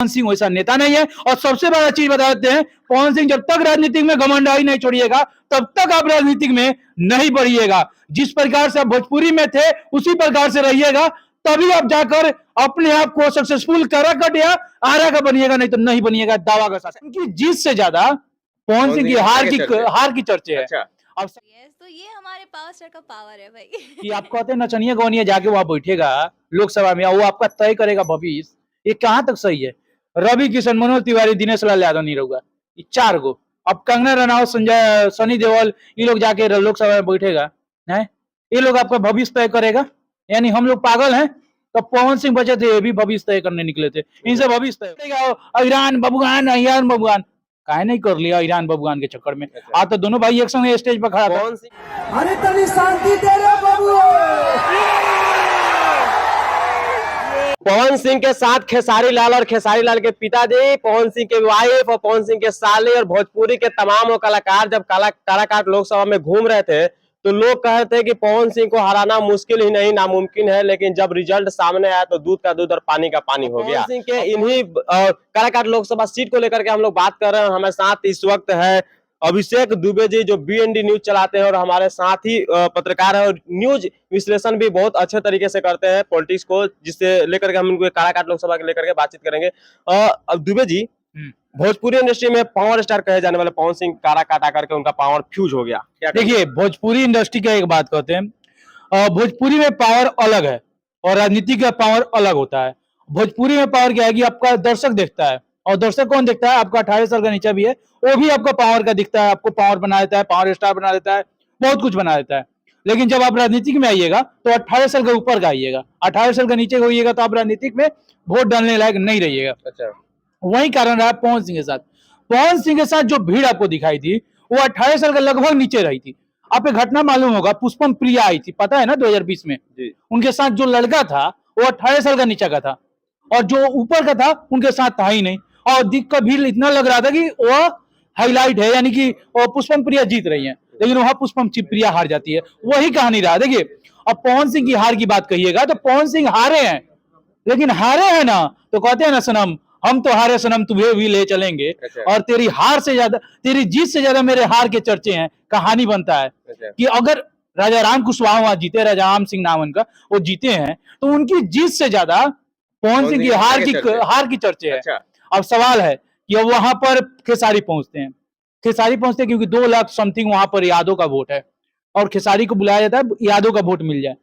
पवन सिंह वैसा नेता नहीं है। और सबसे बड़ा चीज बता देते हैं, पवन सिंह जब तक राजनीतिक में घमंडाई नहीं छोड़िएगा तब तक आप राजनीतिक में नहीं बढ़िएगा। जिस प्रकार से आप भोजपुरी में थे उसी प्रकार से रहिएगा, तभी आप जाकर अपने आप को सक्सेसफुल कराकट या आरा का बनिएगा, नहीं तो नहीं बनिएगा। दावा का साथ उनकी जीत से ज्यादा पवन सिंह की हार की चर्चे है। अच्छा। अब तो ये हमारे पावर स्टार का पावर है भाई। कि आप कहते हैं नचनिया गवनिया जाके वहां बैठेगा लोकसभा में, वो आपका तय करेगा भविष्य, ये कहां तक सही है? रवि किशन, मनोज तिवारी, दिनेश लाल यादव नहीं रहूंगा, ये 4 गो। अब कंगना रनावत, संजय, सनी देओल, ये लोग जाके लोकसभा में बैठेगा है, ये लोग आपका भविष्य तय करेगा? यानी हम लोग पागल हैं? तो पवन सिंह बचे थे, ये भी भविष्य तय करने निकले थे, इनसे भविष्य तय। ईरान बबुआन, ईरान बबुआन काहे नहीं कर लिया ईरान बबुआन के चक्कर में? आज तो दोनों भाई एक संग स्टेज पर खड़ा था। अरे तनी शांति दे रे बबुआ। पवन सिंह के साथ खेसारी लाल और खेसारी लाल के पिताजी, पवन सिंह के वाइफ और पवन सिंह के साले और भोजपुरी के तमाम कलाकार जब काराकाट लोकसभा में घूम रहे थे तो लोग कह रहे थे कि पवन सिंह को हराना मुश्किल ही नहीं नामुमकिन है, लेकिन जब रिजल्ट सामने आया तो दूध का दूध और पानी का पानी हो गया। पवन सिंह के इन्हीं काराकाट लोकसभा सीट को लेकर के हम लोग बात कर रहे हैं। हमारे साथ इस वक्त है अभिषेक दुबे जी, जो BND न्यूज चलाते हैं और हमारे साथ ही पत्रकार है और न्यूज विश्लेषण भी बहुत अच्छे तरीके से करते हैं पॉलिटिक्स को, जिससे लेकर के हम इनको काराकाट लोकसभा के लेकर के बातचीत करेंगे। अब दुबे जी, भोजपुरी इंडस्ट्री में पावर स्टार कहे जाने वाले पवन सिंह काराकाट आकर के उनका पावर फ्यूज हो गया। देखिए, भोजपुरी इंडस्ट्री का एक बात कहते हैं, भोजपुरी में पावर अलग है और राजनीति का पावर अलग होता है। भोजपुरी में पावर क्या है कि आपका दर्शक देखता है, और दर्शक कौन देखता है? आपका 18 साल का नीचा भी है, वो भी आपका पावर का दिखता है, आपको पावर बना देता है, पावर स्टार बना देता है, बहुत कुछ बना देता है। लेकिन जब आप राजनीतिक में आइएगा तो 18 साल के ऊपर का आइएगा, 18 साल के नीचे का होइएगा तो आप राजनीतिक में वोट डालने लायक नहीं रहिएगा। अच्छा, वही कारण रहा पवन सिंह के साथ। पवन सिंह के साथ जो भीड़ आपको दिखाई थी वो 18 साल के लगभग नीचे रही थी। आप एक घटना मालूम होगा, पुष्पम प्रिया आई थी, पता है ना, 2020 में जी। उनके साथ जो लड़का था वो 18 साल का नीचे का था, और जो ऊपर का था उनके साथ था ही नहीं, और दिख का भीड़ इतना लग रहा था कि वो हाईलाइट है, यानी कि पुष्पम प्रिया जीत रही है, लेकिन वहां पुष्पम प्रिया हार जाती है। वही कहानी रहा। देखिए, अब पवन सिंह की हार की बात कहिएगा तो पवन सिंह हारे हैं, लेकिन हारे हैं ना तो कहते हैं ना, सनम हम तो हारे सनम तुम्हें भी ले चलेंगे। अच्छा। और तेरी हार से ज्यादा, तेरी जीत से ज्यादा मेरे हार के चर्चे हैं। कहानी बनता है अच्छा। कि अगर राजा राम कुशवाहा वहां जीते, राजा राम सिंह नाम उनका, वो जीते हैं, तो उनकी जीत से ज्यादा पवन सिंह की हार की चर्चे है। अच्छा। अब सवाल है कि अब वहां पर खेसारी पहुंचते हैं, खेसारी पहुंचते हैं क्योंकि 2 लाख समथिंग वहां पर यादव का वोट है, और खेसारी को बुलाया जाता है यादव का वोट मिल जाए।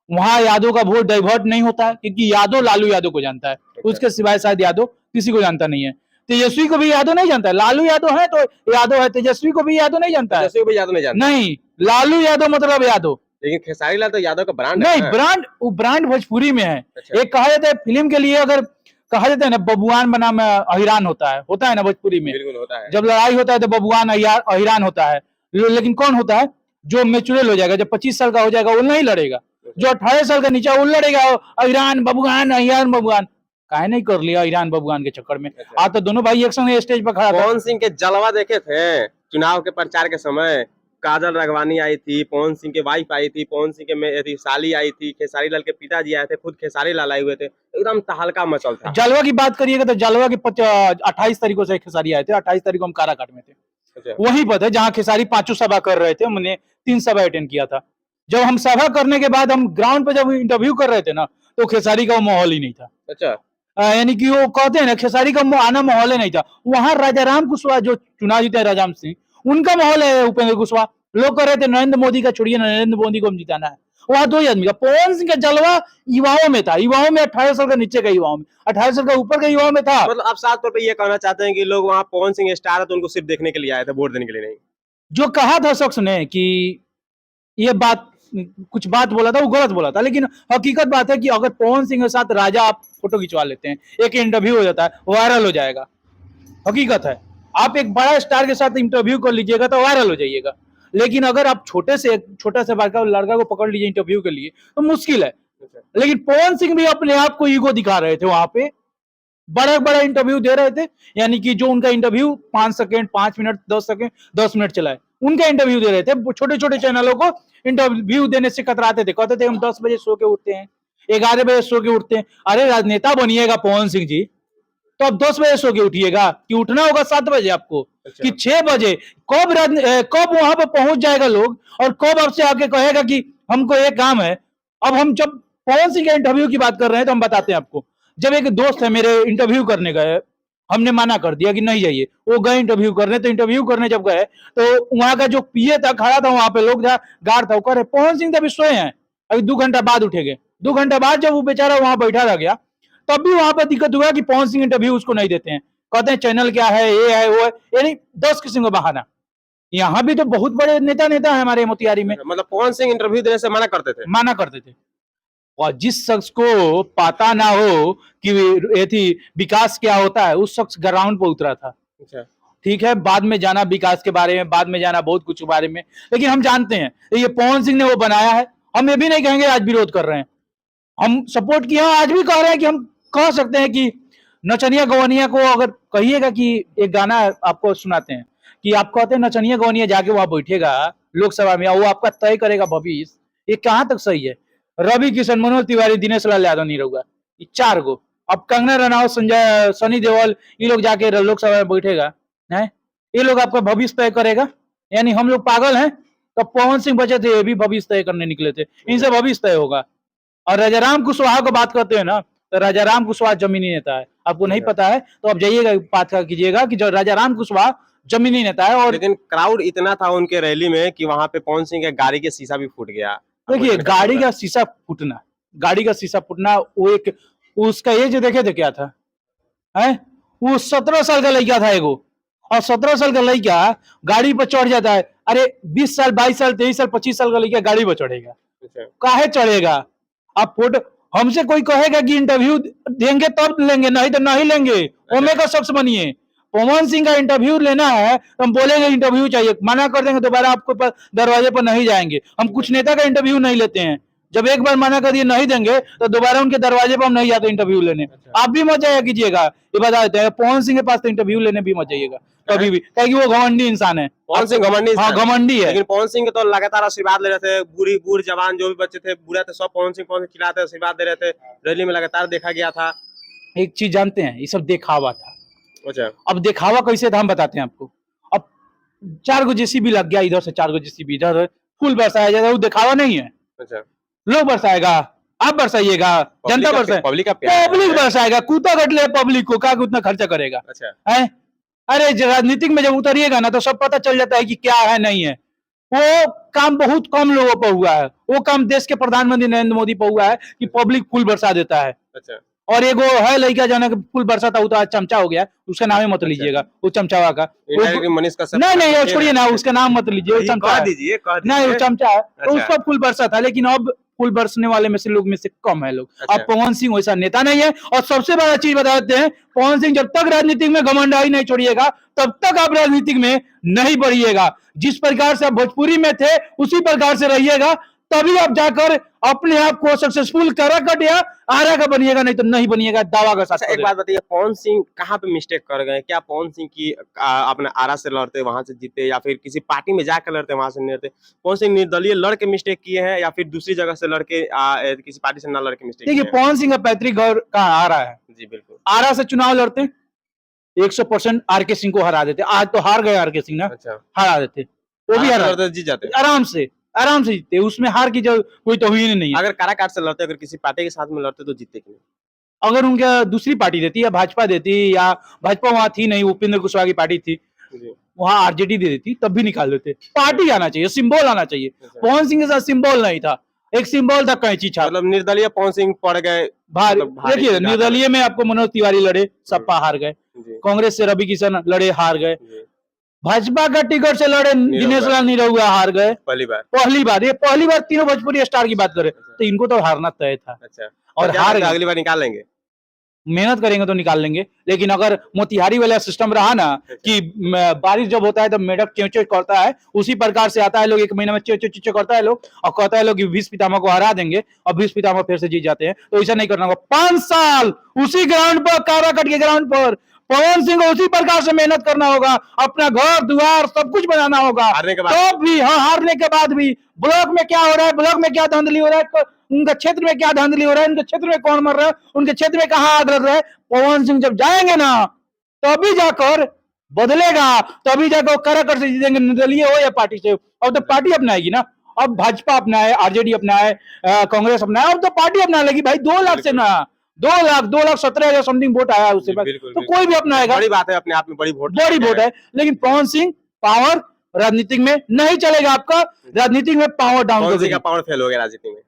वहां यादव का वोट डाइवर्ट नहीं होता है, क्योंकि यादव लालू यादव को जानता है, उसके सिवाय शायद यादव किसी को जानता नहीं है। तेजस्वी को भी यादव नहीं जानता है, लालू यादव है तो यादव है, तेजस्वी को भी यादव नहीं जानता है। तेजस्वी को भी यादव नहीं जानता। नहीं, लालू यादव मतलब यादव, लेकिन खेसारी लाल तो यादव का ब्रांड नहीं, है। ब्रांड, वो ब्रांड भोजपुरी में है। अच्छा। एक कहा जाता है फिल्म के लिए, अगर कहा जाता है ना, बबुआन बनाम अहिरान होता है ना भोजपुरी में। बिल्कुल होता है। जब लड़ाई होता है तो बबुआन अहिरान होता है, लेकिन कौन होता है? जो मैच्योर हो जाएगा, जब 25 साल का हो जाएगा वो नहीं लड़ेगा, जो 18 साल का नीचे वो लड़ेगा। ईरान बबुआन, ईरान बबुआन काहे नहीं कर लिया ईरान बबुआन के चक्कर में? अच्छा। आज तो दोनों भाई एक संग स्टेज पर खड़ा था। पवन सिंह के जलवा देखे थे चुनाव के प्रचार के समय? काजल राघवानी आई थी, पवन सिंह के वाइफ आई थी, पवन सिंह के साली आई थी, खेसारी लाल के पिताजी आए थे, खुद खेसारी लाल आए हुए थे, एकदम तहलका मचल था। जलवा की बात करिएगा तो जलवा के 28 तारीख को से खेसारी आए थे, 28 तारीख को हम काराकाट में थे। अच्छा। वही पता है जहाँ खेसारी 5 सभा कर रहे थे, हमने 3 सभा अटेंड किया था। जब हम सभा करने के बाद हम ग्राउंड पे जब इंटरव्यू कर रहे थे ना, तो खेसारी का वो माहौल ही नहीं था। अच्छा। यानी कि वो कहते हैं ना, खेसारी का आना माहौल ही नहीं था। वहां राजा राम कुशवाहा जो चुनाव जीते, राजा राम सिंह, उनका माहौल है। उपेंद्र कुशवाहा लोग कह रहे थे नरेंद्र मोदी का छोड़िए, नरेंद्र मोदी को हम जिताना है। वहां 2 ही आदमी का, पवन सिंह का जलवा युवाओं में था, युवाओं में 18 साल का नीचे का युवाओं में, 18 साल का ऊपर का युवाओं में था। मतलब आप साफ तौर पे ये कहना चाहते हैं कि लोग वहाँ पवन सिंह स्टार है तो उनको सिर्फ देखने के लिए आए थे, वोट देने के लिए नहीं? जो कहा था शख्स ने कि ये बात, कुछ बात बोला था, वो गलत बोला था, लेकिन हकीकत बात है कि अगर पवन सिंह के साथ राजा आप फोटो खिंचवा लेते हैं, एक इंटरव्यू हो जाता है, वायरल हो जाएगा। हकीकत है, आप एक बड़ा स्टार के साथ इंटरव्यू कर लीजिएगा तो वायरल हो जाइएगा, लेकिन अगर आप छोटा से लड़का को पकड़ लीजिए इंटरव्यू के लिए तो मुश्किल है। लेकिन पवन सिंह भी अपने आप को ईगो दिखा रहे थे वहां पे, बड़ा बड़ा इंटरव्यू दे रहे थे, यानी कि जो उनका interview 5 second, 5 minute, 10 second, 10 minute चला है, उनका इंटरव्यू दे रहे थे। छोटे छोटे चैनलों को इंटरव्यू देने से कतराते थे, कहते थे हम 10 बजे सो के उठते हैं, 11 बजे सो के उठते हैं। अरे राजनेता बनिएगा पवन सिंह जी तो आप 10 बजे सो के उठिएगा कि उठना होगा 7 बजे आपको अच्छा। कि 6 बजे? कब वहां पर पहुंच जाएगा लोग और कब आपसे आके कहेगा कि हमको एक काम है? अब हम जब पवन सिंह के इंटरव्यू की बात कर रहे हैं तो हम बताते हैं आपको। जब एक दोस्त है मेरे इंटरव्यू करने गए, हमने मना कर दिया कि नहीं जाइए, वो गए इंटरव्यू करने। तो इंटरव्यू करने जब गए तो वहां का जो पीए था खड़ा था वहां पे, लोग गार्ड था, वो कह रहे पवन सिंह तो अभी सोए हैं, अभी 2 घंटा बाद उठेंगे। 2 घंटा बाद जब वो बेचारा वहां बैठा रह गया तब भी वहां पर दिक्कत हुआ कि पवन सिंह इंटरव्यू उसको नहीं देते हैं, कहते हैं चैनल क्या है, ये है वो है, यानी 10 किस्म का बहाना। यहाँ भी तो बहुत बड़े नेता नेता है हमारे मोतिहारी में, मतलब पवन सिंह इंटरव्यू देने से मना करते थे? माना करते थे। और जिस शख्स को पता ना हो कि ये थी विकास क्या होता है, उस शख्स ग्राउंड पर उतरा था। अच्छा। ठीक है, बाद में जाना विकास के बारे में, बाद में जाना बहुत कुछ के बारे में, लेकिन हम जानते हैं ये पवन सिंह ने वो बनाया है। हम ये भी नहीं कहेंगे आज विरोध कर रहे हैं, हम सपोर्ट किया, आज भी कह रहे हैं कि हम कह सकते हैं कि नचनिया गवनिया को अगर कहिएगा कि एक गाना आपको सुनाते हैं कि आप कहते हैं नचनिया गवनिया जाके वहां बैठेगा लोकसभा में, वो आपका तय करेगा भविष्य, ये कहां तक सही है? रवि किशन, मनोज तिवारी, दिनेश लाल यादव, नहीं रहूगा, ये 4 गो। अब कंगना रनावत, संजय, सनी देओल, ये लोग जाके लोकसभा में बैठेगा है, ये लोग आपका भविष्य तय करेगा? यानी हम लोग पागल हैं? तो पवन सिंह बचे थे, ये भी भविष्य तय करने निकले थे, इनसे भविष्य तय होगा। और राजाराम कुशवाहा को बात करते हैं ना, तो राजाराम कुशवाहा जमीनी नेता है, आपको नहीं पता है तो आप जाइएगा बात कीजिएगा कि जो राजाराम कुशवाहा जमीनी नेता है। और लेकिन क्राउड इतना था उनके रैली में कि वहां पे पवन सिंह के गाड़ी के शीशा भी फूट गया। देखिए, गाड़ी का शीशा फूटना, गाड़ी का शीशा फूटना, वो एक, उसका एज देखे थे क्या था है? वो 17 साल का लड़का था एगो, और 17 साल का लड़का गाड़ी पर चढ़ जाता है। अरे 20 साल, 22 साल, 23 साल, 25 साल का लड़का गाड़ी पर चढ़ेगा? अच्छा। काहे चढ़ेगा? आप फोटो, हमसे कोई कहेगा कि इंटरव्यू देंगे तब लेंगे, नहीं तो नहीं लेंगे, ओमे का शख्स बनिए। पवन सिंह का इंटरव्यू लेना है तो हम बोलेंगे इंटरव्यू चाहिए, मना कर देंगे, दोबारा आपको दरवाजे पर नहीं जाएंगे। हम कुछ नेता का इंटरव्यू नहीं लेते हैं, जब एक बार मना कर दिए नहीं देंगे तो दोबारा उनके दरवाजे पर हम नहीं जाते इंटरव्यू लेने। आप भी मत जाया कीजिएगा, ये बता देते हैं, पवन सिंह के पास तो इंटरव्यू लेने भी मत जाइएगा कभी भी, क्योंकि वो घमंडी इंसान है। पवन सिंह घमंडी हाँ, घमंडी है। लेकिन पवन सिंह के तो लगातार आशीर्वाद ले रहे थे, बूढ़ जवान जो भी बच्चे थे, बूढ़े थे, सब पवन सिंह चिल्लाते आशीर्वाद दे रहे थे, रैली में लगातार देखा गया था। एक चीज जानते हैं, ये सब दिखावा था। अच्छा। अब दिखावा कैसे था हम बताते हैं आपको। अब 4 गो जेसीबी लग गया इधर से, 4 गो जेसीबी इधर, फूल बरसाया जाएगा, वो दिखावा नहीं है। अच्छा। लोग बरसाएगा, आप बरसाइएगा, जनता बरसाए, पब्लिक का प्यार पब्लिक बरसाएगा, कूता कट ले पब्लिक को, क्या उतना खर्चा करेगा? अच्छा। है? अरे राजनीतिक में जब उतरिएगा ना तो सब पता चल जाता है कि क्या है नहीं है। वो काम बहुत कम लोगों पर हुआ है, वो काम देश के प्रधानमंत्री नरेंद्र मोदी पर हुआ है कि पब्लिक फूल बरसा देता है। अच्छा। और एगो है लड़का जाना फूल बरसाता, तो आज चमचा हो गया, उसका नाम ही मत लीजिएगा, वो चमचावा का। मनीष का नहीं, वो छोड़िए ना, उसका नाम मत लीजिए, वो चमचा है। दीजिए, नहीं, वो चमचा है, तो अच्छा। उसका फूल बरसा था। लेकिन अब फूल बरसने वाले में से लोग में से कम है लोग। अच्छा। अब पवन सिंह वैसा नेता नहीं है। और सबसे बड़ा चीज बता देते हैं, पवन सिंह जब तक राजनीतिक में घमंडाई नहीं छोड़िएगा तब तक आप राजनीतिक में नहीं बढ़िएगा। जिस प्रकार से आप भोजपुरी में थे उसी प्रकार से रहिएगा, तभी आप जाकर अपने आप को सक्सेसफुल कर या आरा का बनिएगा, नहीं तो नहीं बनिएगा, दावा का साथ। अच्छा, एक बात बताइए, पवन सिंह कहाँ पे मिस्टेक कर गए? क्या पवन सिंह की अपने आरा से लड़ते वहां से जीते, या फिर किसी पार्टी में जाकर लड़ते वहां से नहीं लड़ते? पवन सिंह निर्दलीय लड़ के मिस्टेक किए हैं, या फिर दूसरी जगह से लड़के किसी पार्टी से ना लड़ के मिस्टेक किए देखिए, हैं? पवन सिंह का पैतृक घर कहाँ? आरा है। जी बिल्कुल। आरा से चुनाव लड़ते 100% आर के सिंह को हरा देते। आज तो हार गए आर के सिंह ना, अच्छा। हरा देते, वो भी हरा लड़ते जीत जाते। आराम से जीते, उसमें हार की जो कोई तौहीन नहीं है। अगर काराकाट से लड़ते, अगर किसी पार्टी के साथ में लड़ते तो जीतते कि नहीं? अगर उनका दूसरी पार्टी देती या भाजपा देती, या भाजपा वहां थी नहीं, उपेंद्र कुशवाहा की पार्टी थी, जी। वहां आरजेडी दे देती, तब भी निकाल देते। पार्टी आना चाहिए, सिंबल आना चाहिए। पवन सिंह के साथ सिंबल नहीं था, एक सिंबल था कैंची छाप। मतलब निर्दलीय पवन सिंह पड़ गए भारी। मतलब भारी देखिए, से निर्दलीय में आपको मनोज तिवारी लड़े, सपा हार गए। जी। कांग्रेस से रवि किशन लड़े, हार गए। जी। भाजपा का टिकट से लड़े दिनेश लाल निरहुआ, हार गए पहली बार। ये पहली बार तीनों भोजपुरी स्टार की बात करें तो इनको तो हारना तय था। अच्छा। और क्या हार लगता है गए। अगली बार निकाल लेंगे? मेहनत करेंगे तो निकाल लेंगे, लेकिन अगर मोतिहारी वाला सिस्टम रहा ना कि बारिश जब होता है तो मेढक च्यों च्यों करता है, उसी प्रकार से आता है लोग, 1 महीने में च्यों च्यों च्यों करता है लोग, और कहता है लोग कि भीष्म पितामह को हरा देंगे, और भीष्म पितामह फिर से जीत जाते हैं। तो ऐसा नहीं करना होगा। 5 साल उसी ग्राउंड पर, काराकट के ग्राउंड पर पवन सिंह को उसी प्रकार से मेहनत करना होगा, अपना घर द्वार सब कुछ बनाना होगा। हारने के बाद? तो भी, हाँ, हारने के बाद भी ब्लॉक में क्या हो रहा है, ब्लॉक में क्या धांधली हो रहा है, उनका क्षेत्र में क्या धांधली हो रहा है, उनके क्षेत्र में कौन मर रहा है, उनके क्षेत्र में कहाँ आग लग रहा है। पवन सिंह जब जाएंगे ना तभी जाकर बदलेगा, तभी जाकर कराकट से जीतेंगे, निर्दलीय हो या पार्टी से। अब तो पार्टी अपनाएगी ना, अब भाजपा अपनाए, आरजेडी अपनाए, कांग्रेस अपनाए, अब तो पार्टी अपना लेगी भाई। 2 लाख से ना 2,17,000 समथिंग वोट आया उससे पर, बिल्कुल, तो बिल्कुल। कोई भी अपनाएगा, बड़ी बात है, अपने आप में बड़ी वोट है। लेकिन पवन सिंह पावर राजनीतिक में नहीं चलेगा आपका, राजनीतिक में पावर डाउन पवन कर सिंह देगा। का पावर फेल हो गया राजनीति में।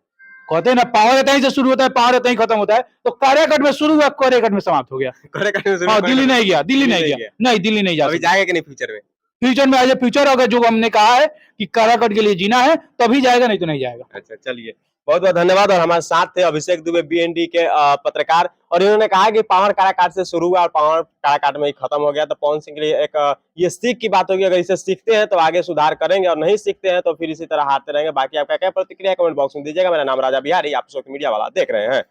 कहते हैं ना पावर यहीं से शुरू होता है, पावर यहीं खत्म होता है। तो कार्यकट में शुरू हुआ, कार्यकट में समाप्त हो गया। हाँ, दिल्ली नहीं गया, दिल्ली नहीं गया, नहीं दिल्ली नहीं जा अभी सकता। जाएगा कि नहीं फ्यूचर में? फ्यूचर में, एज ए फ्यूचर अगर जो हमने कहा है कि काराकट के लिए जीना है तभी जाएगा, नहीं तो नहीं जाएगा। अच्छा, चलिए, बहुत बहुत धन्यवाद। और हमारे साथ थे अभिषेक दुबे, बीएनडी के पत्रकार, और इन्होंने कहा कि पावर काराकाट से शुरू हुआ और पावर काराकाट में ही खत्म हो गया। तो पवन सिंह के लिए एक ये सीख की बात होगी, अगर इसे सीखते हैं तो आगे सुधार करेंगे, और नहीं सीखते हैं तो फिर इसी तरह हारते रहेंगे। बाकी आपका क्या प्रतिक्रिया कमेंट बॉक्स में दीजिएगा। मेरा नाम राजा बिहारी, आप सोशल मीडिया वाला देख रहे हैं।